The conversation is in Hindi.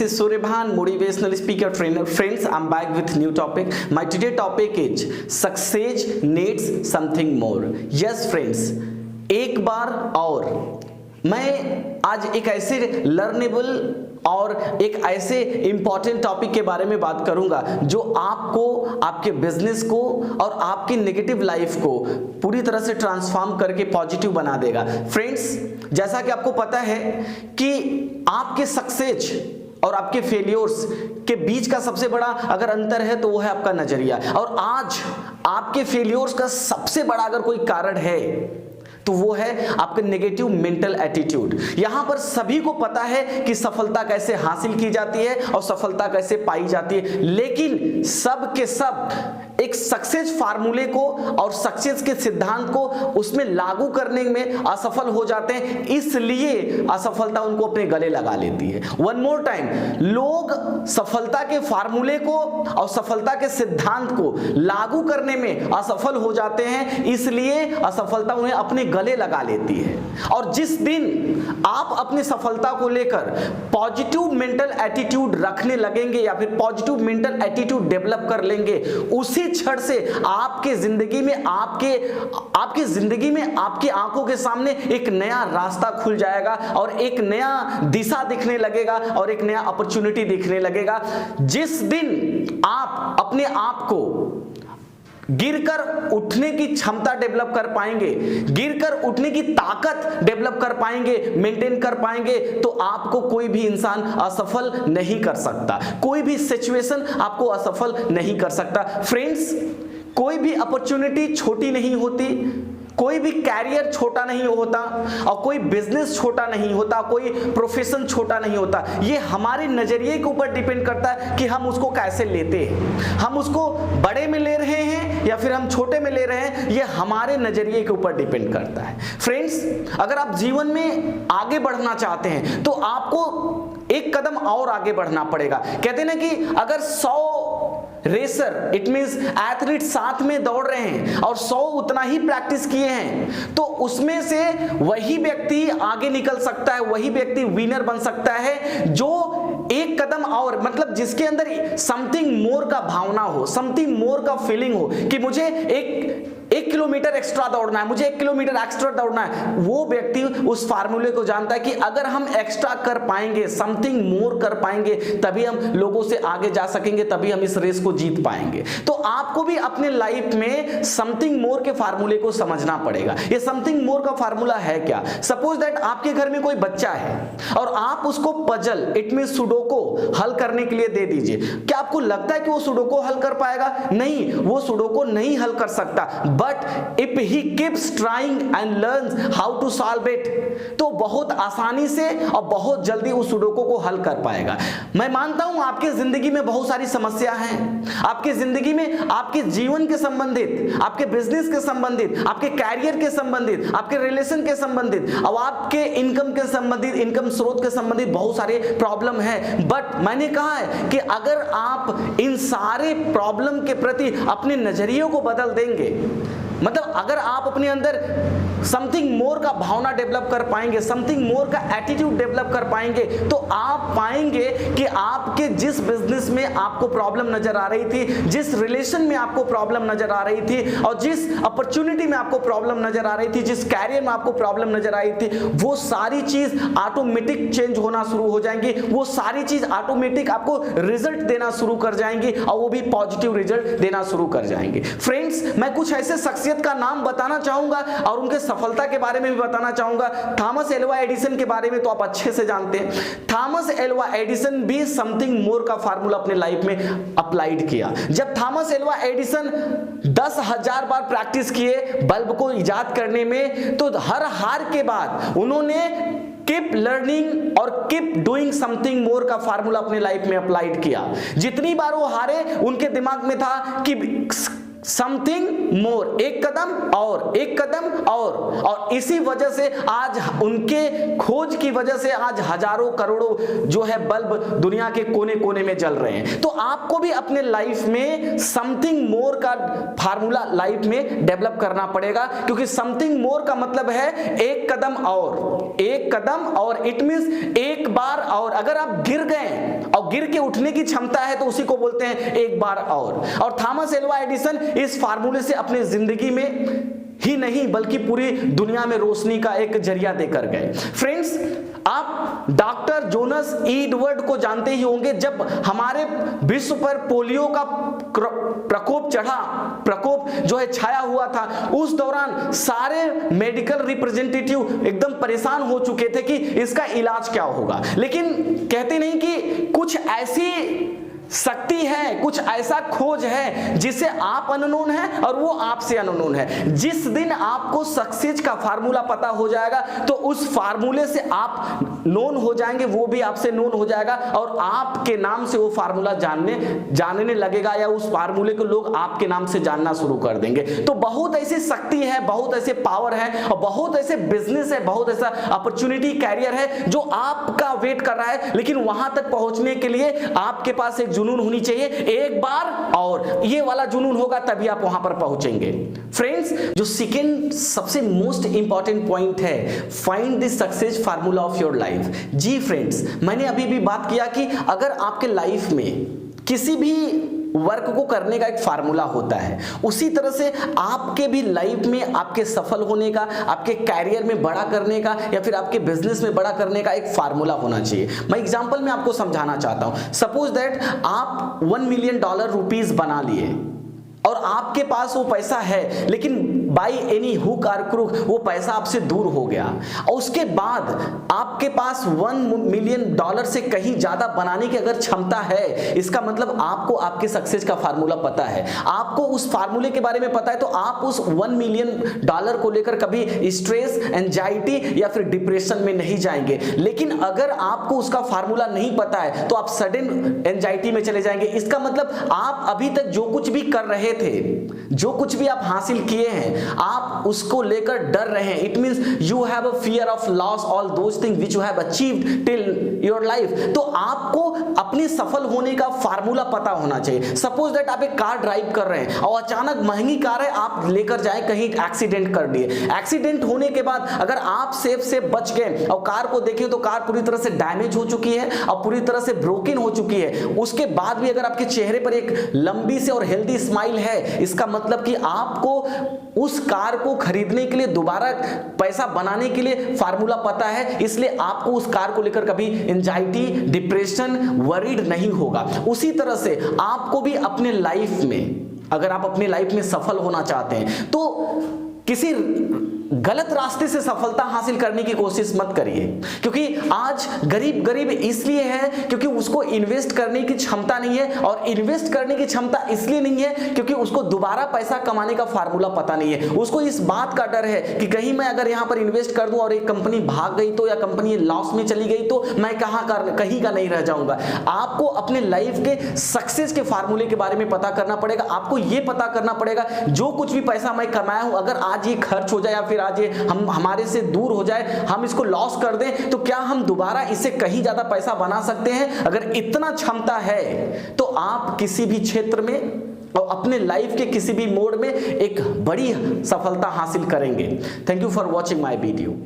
is Suryaban, motivational speaker trainer. Friends, I'm back with new topic. My today topic is success needs something more. Yes friends, एक बार और मैं आज एक ऐसे लर्नेबल और एक ऐसे इंपॉर्टेंट टॉपिक के बारे में बात करूंगा जो आपको, आपके बिजनेस को और आपकी नेगेटिव लाइफ को पूरी तरह से ट्रांसफॉर्म करके पॉजिटिव बना देगा। फ्रेंड्स, जैसा कि आपको पता है कि आपके सक्सेस और आपके फेलियर्स के बीच का सबसे बड़ा अगर अंतर है तो वो है आपका नजरिया। और आज आपके फेलियर्स का सबसे बड़ा अगर कोई कारण है तो वो है आपके नेगेटिव मेंटल एटीट्यूड। यहां पर सभी को पता है कि सफलता कैसे हासिल की जाती है और सफलता कैसे पाई जाती है, लेकिन सब के सब एक सक्सेस फार्मूले को और सक्सेस के सिद्धांत को उसमें लागू करने में असफल हो जाते हैं, इसलिए असफलता उनको अपने गले लगा लेती है। वन मोर टाइम, लोग सफलता के फार्मूले को और सफलता के सिद्धांत को लागू करने में असफल हो जाते हैं, इसलिए असफलता उन्हें अपने गले लगा लेती है। और जिस दिन आप अपनी सफलता को लेकर पॉजिटिव मेंटल एटीट्यूड रखने लगेंगे या फिर पॉजिटिव मेंटल एटीट्यूड डेवलप कर लेंगे, उसी क्षण से आपके जिंदगी में आपकी आंखों के सामने एक नया रास्ता खुल जाएगा और एक नया दिशा दिखने लगेगा और एक नया अपॉर्चुनिटी दिखने लगेगा। जिस दिन आप अपने आप को गिरकर उठने की क्षमता डेवलप कर पाएंगे, गिरकर उठने की ताकत डेवलप कर पाएंगे, मेंटेन कर पाएंगे, तो आपको कोई भी इंसान असफल नहीं कर सकता, कोई भी सिचुएशन आपको असफल नहीं कर सकता। फ्रेंड्स, कोई भी अपॉर्चुनिटी छोटी नहीं होती, कोई भी कैरियर छोटा नहीं होता और कोई बिजनेस छोटा नहीं होता, कोई प्रोफेशन छोटा नहीं होता। ये हमारे नजरिए के ऊपर डिपेंड करता है कि हम उसको कैसे लेते हैं, हम उसको बड़े में ले रहे हैं या फिर हम छोटे में ले रहे हैं, ये हमारे नजरिए के ऊपर डिपेंड करता है। फ्रेंड्स, अगर आप जीवन में आगे बढ़ना चाहते हैं तो आपको एक कदम और आगे बढ़ना पड़ेगा। कहते हैं ना कि अगर 100 रेसर, इट मींस एथलीट साथ में दौड़ रहे हैं और 100 उतना ही प्रैक्टिस किए हैं, तो उसमें से वही व्यक्ति आगे निकल सकता है, वही व्यक्ति विनर बन सकता है जो एक कदम और, मतलब जिसके अंदर समथिंग मोर का भावना हो, समथिंग मोर का फीलिंग हो कि मुझे एक किलोमीटर एक्स्ट्रा दौड़ना है, मुझे 1 किलोमीटर एक्स्ट्रा दौड़ना है। वो व्यक्ति उस फार्मूले को जानता है कि अगर हम एक्स्ट्रा कर पाएंगे, समथिंग मोर कर पाएंगे, तभी हम लोगों से आगे जा सकेंगे, तभी हम इस रेस को जीत पाएंगे। तो आपको भी अपने लाइफ में समथिंग मोर के फार्मूले को समझना पड़ेगा। ये समथिंग मोर का फार्मूला है क्या? सपोज दैट आपके घर में कोई बच्चा है और आप उसको पजल, इट मींस सुडोको हल करने के लिए दे दीजिए। क्या आपको लगता है कि वो सुडोको हल कर पाएगा? नहीं, वो सुडोको नहीं हल कर सकता। But if he keeps trying and learns how to solve it, तो बहुत आसानी से और बहुत जल्दी उस सुडोको को हल कर पाएगा। मैं मानता हूं आपकी जिंदगी में बहुत सारी समस्या हैं, आपकी जिंदगी में आपके जीवन के संबंधित, आपके बिजनेस के संबंधित, आपके कैरियर के संबंधित, आपके रिलेशन के संबंधित और आपके इनकम के संबंधित, इनकम स्रोत के संबंधित बहुत सारे प्रॉब्लम है। बट मैंने कहा है कि अगर आप इन सारे प्रॉब्लम के प्रति अपने नजरियों को बदल देंगे, मतलब अगर आप अपने अंदर समथिंग मोर का भावना डेवलप कर पाएंगे, समथिंग मोर का एटीट्यूड डेवलप कर पाएंगे, तो आप पाएंगे कि आपके जिस बिजनेस में आपको प्रॉब्लम नजर आ रही थी, जिस रिलेशन में आपको प्रॉब्लम नजर आ रही थी और जिस अपॉर्चुनिटी में आपको प्रॉब्लम नजर आ रही थी, जिस कैरियर में आपको प्रॉब्लम नजर आई थी, वो सारी चीज ऑटोमेटिक चेंज होना शुरू हो जाएंगी, वो सारी चीज ऑटोमेटिक आपको रिजल्ट देना शुरू कर जाएंगी और वो भी पॉजिटिव रिजल्ट देना शुरू कर जाएंगे। फ्रेंड्स, मैं कुछ ऐसे शख्सियत का नाम बताना चाहूंगा और उनके सफलता के बारे में भी बताना चाहूंगा। थॉमस एल्वा एडिसन के बारे में तो आप अच्छे से जानते हैं। थॉमस एल्वा एडिसन भी समथिंग मोर का फार्मूला अपने लाइफ में अप्लाइड किया। जब थॉमस एल्वा एडिसन 10,000 बार प्रैक्टिस किए बल्ब को इजाद करने में, तो हर हार के बाद उन्होंने कीप लर्निंग और कीप डूइंग समथिंग मोर का फार्मूला अपने लाइफ में अप्लाइड किया। जितनी बार वो हारे, उनके दिमाग में था कि समथिंग मोर, एक कदम और एक कदम और इसी वजह से आज उनके खोज की वजह से आज हजारों करोड़ों जो है बल्ब दुनिया के कोने कोने में जल रहे हैं। तो आपको भी अपने लाइफ में समथिंग मोर का फार्मूला लाइफ में डेवलप करना पड़ेगा, क्योंकि समथिंग मोर का मतलब है एक कदम और, एक कदम और, इट मींस एक बार और। अगर आप गिर गए और गिर के उठने की क्षमता है तो उसी को बोलते हैं एक बार और थॉमस एल्वा एडिसन इस फार्मूले से अपनी जिंदगी में ही नहीं बल्कि पूरी दुनिया में रोशनी का एक जरिया देकर गए। फ्रेंड्स, आप डॉक्टर जोनास एडवर्ड को जानते ही होंगे। जब हमारे विश्व पर पोलियो का प्रकोप जो है छाया हुआ था, उस दौरान सारे मेडिकल रिप्रेजेंटेटिव एकदम परेशान हो चुके थे कि इसका इलाज क्या होगा। लेकिन कहते नहीं कि कुछ ऐसी शक्ति है, कुछ ऐसा खोज है जिसे आप अननोन है और वो आपसे अननोन है। जिस दिन आपको सक्सेस का फार्मूला पता हो जाएगा तो उस फार्मूले से आप नोन हो जाएंगे, वो भी आपसे नोन हो जाएगा और आपके नाम से वो फार्मूला जानने लगेगा, या उस फार्मूले को लोग आपके नाम से जानना शुरू कर देंगे। तो बहुत ऐसी शक्ति है, बहुत ऐसे पावर है और बहुत ऐसे बिजनेस है, बहुत ऐसा अपॉर्चुनिटी कैरियर है जो आपका वेट कर रहा है। लेकिन वहां तक पहुंचने के लिए आपके पास एक जुनून होनी चाहिए, एक बार और, ये वाला जुनून होगा तभी आप वहां पर पहुंचेंगे। फ्रेंड्स, जो सेकंड सबसे मोस्ट इंपॉर्टेंट पॉइंट है, find the success formula of your life. जी फ्रेंड्स, मैंने अभी भी बात किया कि अगर आपके लाइफ में किसी भी वर्क को करने का एक फार्मूला होता है, उसी तरह से आपके भी लाइफ में आपके सफल होने का, आपके कैरियर में बड़ा करने का या फिर आपके बिजनेस में बड़ा करने का एक फार्मूला होना चाहिए। मैं एग्जांपल में आपको समझाना चाहता हूं। सपोज दैट आप $1 मिलियन रुपीस बना लिए और आपके पास वो पैसा है, लेकिन बाय एनी हुक और क्रूक वो पैसा आपसे दूर हो गया और उसके बाद आपके पास $1 मिलियन से कहीं ज्यादा बनाने की अगर क्षमता है, इसका मतलब आपको आपके सक्सेस का फार्मूला पता है, आपको उस फार्मूले के बारे में पता है, तो आप उस $1 मिलियन को लेकर कभी स्ट्रेस, एंजाइटी या फिर डिप्रेशन में नहीं जाएंगे। लेकिन अगर आपको उसका फार्मूला नहीं पता है तो आप सडन एंजाइटी में चले जाएंगे। इसका मतलब आप अभी तक जो कुछ भी कर रहे थे, जो कुछ भी आप हासिल किए हैं, आप उसको लेकर डर रहे हैं। It means you have a fear of loss all those things which you have achieved till your life. तो आपको अपने सफल होने का फार्मूला पता होना चाहिए। सपोज दैट आप एक कार ड्राइव कर रहे हैं और अचानक महंगी कार है, आप लेकर जाए कहीं एक्सीडेंट कर दिए। एक्सीडेंट होने के बाद अगर आप सेफ से बच गए और कार को देखें तो कार पूरी तरह से डैमेज हो चुकी है और पूरी तरह से ब्रोकन हो चुकी है, उसके बाद भी अगर आपके चेहरे पर एक लंबी से और हेल्दी स्माइल है, इसका मतलब कि आपको उस कार को खरीदने के लिए, दोबारा पैसा बनाने के लिए फार्मूला पता है, इसलिए आपको उस कार को लेकर कभी एंजाइटी, डिप्रेशन, वरीड नहीं होगा। उसी तरह से आपको भी अपने लाइफ में, अगर आप अपने लाइफ में सफल होना चाहते हैं तो किसी गलत रास्ते से सफलता हासिल करने की कोशिश मत करिए, क्योंकि आज गरीब इसलिए है क्योंकि उसको इन्वेस्ट करने की क्षमता नहीं है, और इन्वेस्ट करने की क्षमता इसलिए नहीं है क्योंकि उसको दोबारा पैसा कमाने का फार्मूला पता नहीं है। उसको इस बात का डर है कि कहीं मैं अगर यहां पर इन्वेस्ट कर दूं और एक कंपनी भाग गई तो, या कंपनी लॉस में चली गई तो मैं कहीं का नहीं रह जाऊंगा। आपको अपने लाइफ के सक्सेस के फार्मूले के बारे में पता करना पड़ेगा। आपको यह पता करना पड़ेगा जो कुछ भी पैसा मैं कमाया हूं, अगर आज ये खर्च हो जाए या फिर आज ये हमारे से दूर हो जाए, हम इसको लॉस कर दें, तो क्या हम दोबारा इससे कहीं ज्यादा पैसा बना सकते हैं? अगर इतना क्षमता है तो आप किसी भी क्षेत्र में और अपने लाइफ के किसी भी मोड में एक बड़ी सफलता हासिल करेंगे। Thank you for watching my video.